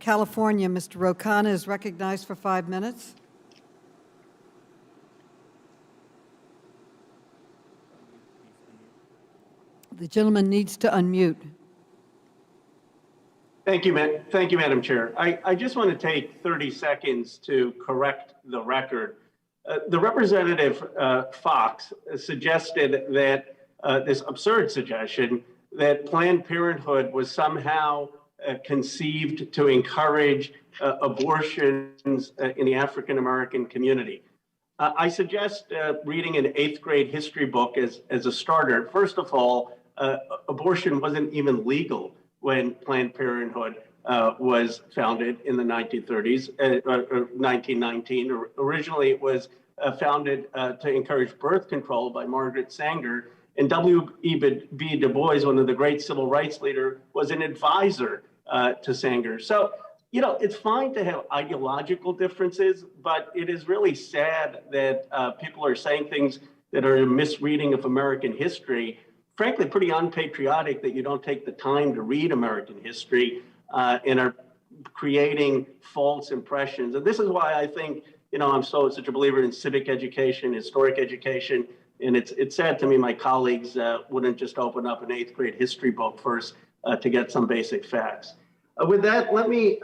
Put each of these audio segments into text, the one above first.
California, Mr. Ro Khanna is recognized for 5 minutes. The gentleman needs to unmute. Thank you, Madam Chair. I just want to take 30 seconds to correct the record. The Representative Fox suggested that this absurd suggestion that Planned Parenthood was somehow conceived to encourage abortions in the African American community. I suggest reading an 8th grade history book as a starter. First of all, abortion wasn't even legal when Planned Parenthood was founded in the 1930s, 1919. Originally, it was founded to encourage birth control by Margaret Sanger. And W.E.B. Du Bois, one of the great civil rights leaders, was an advisor to Sanger. So, you know, it's fine to have ideological differences, but it is really sad that people are saying things that are a misreading of American history. Frankly, pretty unpatriotic that you don't take the time to read American history and are creating false impressions. And this is why I think, you know, I'm such a believer in civic education, historic education. And it's sad to me my colleagues wouldn't just open up an 8th grade history book first to get some basic facts. With that, let me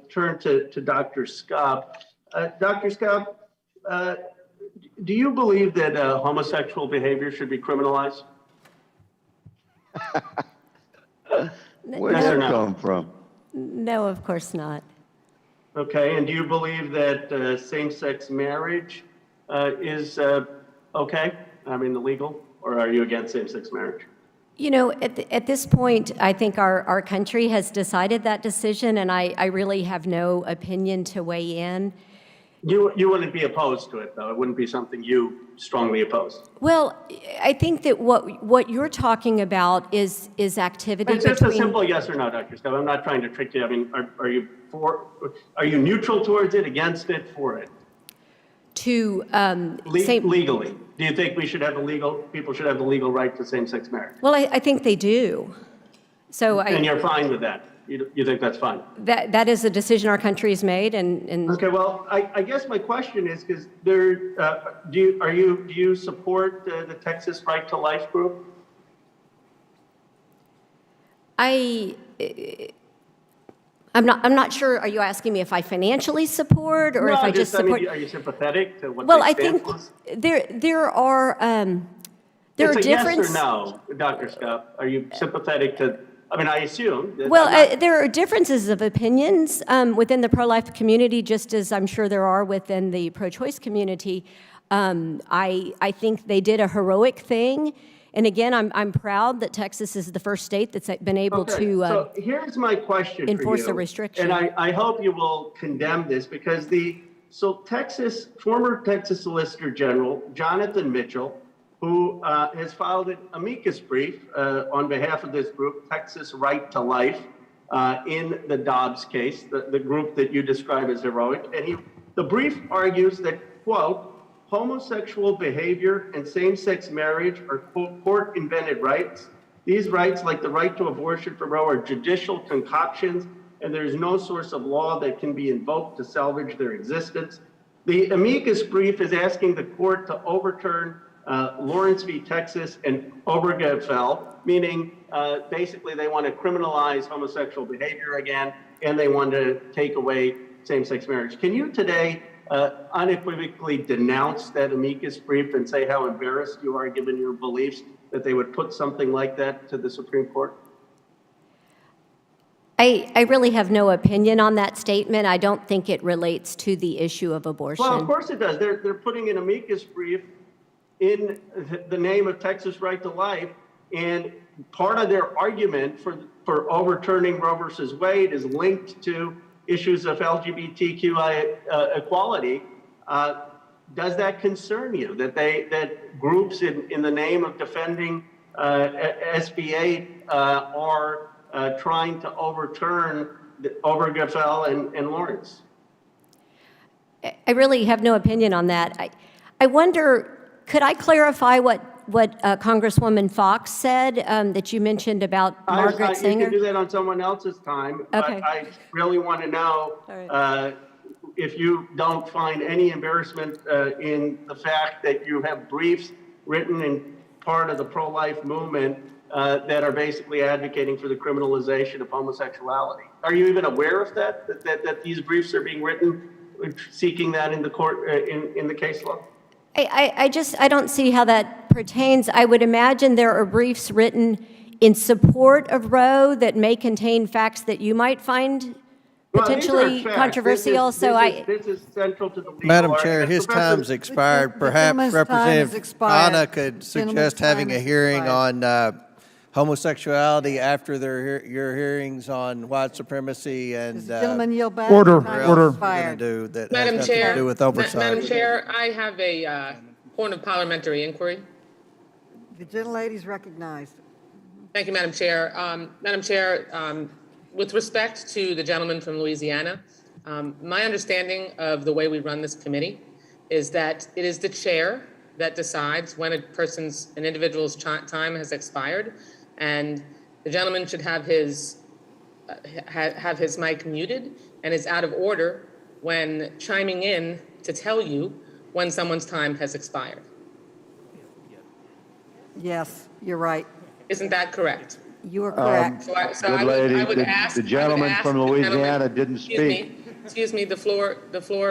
turn to Dr. Scupp. Dr. Scupp, do you believe that homosexual behavior should be criminalized? Where did that come from? No, of course not. Okay, and do you believe that same-sex marriage is okay? I mean, illegal? Or are you against same-sex marriage? You know, at this point, I think our country has decided that decision, and I really have no opinion to weigh in. You wouldn't be opposed to it, though? It wouldn't be something you strongly oppose? Well, I think that what you're talking about is activity It's just a simple yes or no, Dr. Scupp. I'm not trying to trick you. I mean, are you neutral towards it, against it, for it? To legally. Do you think people should have the legal right to same-sex marriage? Well, I think they do. So and you're fine with that? You think that's fine? That is a decision our country has made, and okay. Well, I guess my question is because do you support the Texas Right to Life group? I'm not sure. Are you asking me if I financially support, or if I just support? I mean, are you sympathetic to what? Well, they I stand think for? there are it's a differences. Yes or no, Dr. Scupp? Are you sympathetic to? I mean, I assume. There are differences of opinions within the pro-life community, just as I'm sure there are within the pro-choice community. I think they did a heroic thing. And again, I'm proud that Texas is the first state that's been able to so here's my question enforce for you. a restriction. And I hope you will condemn this because former Texas Solicitor General Jonathan Mitchell, who has filed an amicus brief on behalf of this group, Texas Right to Life, in the Dobbs case, the group that you describe as heroic. And the brief argues that, quote, homosexual behavior and same-sex marriage are court-invented rights. These rights, like the right to abortion for Roe, are judicial concoctions, and there is no source of law that can be invoked to salvage their existence. The amicus brief is asking the court to overturn Lawrence v. Texas and Obergefell, meaning basically they want to criminalize homosexual behavior again, and they want to take away same-sex marriage. Can you today unequivocally denounce that amicus brief and say how embarrassed you are given your beliefs that they would put something like that to the Supreme Court? I really have no opinion on that statement. I don't think it relates to the issue of abortion. Well, of course it does. They're putting an amicus brief in the name of Texas Right to Life, and part of their argument for overturning Roe versus Wade is linked to issues of LGBTQI equality. Does that concern you that groups in the name of defending SB 8 are trying to overturn Obergefell and Lawrence? I really have no opinion on that. I wonder, could I clarify what Congresswoman Fox said that you mentioned about Margaret You Sanger? can do that on someone else's time, but Okay. I really want to know All right. if you don't find any embarrassment in the fact that you have briefs written in part of the pro-life movement that are basically advocating for the criminalization of homosexuality. Are you even aware of that these briefs are being written seeking that in the court, in the case law? I don't see how that pertains. I would imagine there are briefs written in support of Roe that may contain facts that you might find potentially controversial. This is central to the legal Madam Chair, argument. his Professor- time's expired. The Perhaps gentleman's time has Representative expired. Khanna could Gentleman's suggest having time a has hearing expired. on homosexuality after your hearings on white supremacy and Does the gentleman yield back? Order, Time has order. going to expired. do that has Madam nothing to Chair, do with Madam oversight. Chair, I have a point of parliamentary inquiry. The gentlelady's recognized. Thank you, Madam Chair. Madam Chair, with respect to the gentleman from Louisiana, my understanding of the way we run this committee is that it is the chair that decides when an individual's time has expired, and the gentleman should have his mic muted and is out of order when chiming in to tell you when someone's time has expired. Yes, you're right. Isn't that correct? You are correct. So I Good would lady, ask. the gentleman from Louisiana didn't speak. Excuse me, the floor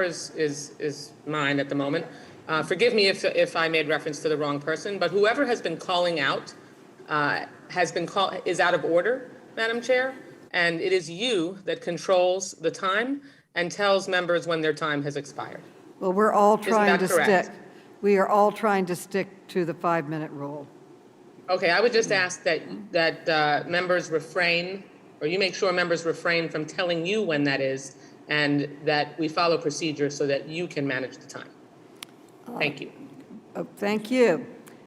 is mine at the moment. Forgive me if I made reference to the wrong person, but whoever has been calling out is out of order, Madam Chair, and it is you that controls the time and tells members when their time has expired. Well, we're all trying that to correct? stick. We are all trying to stick to the 5-minute rule. Okay, I would just ask that members refrain, or you make sure members refrain from telling you when that is, and that we follow procedure so that you can manage the time. Thank you. Oh, thank you.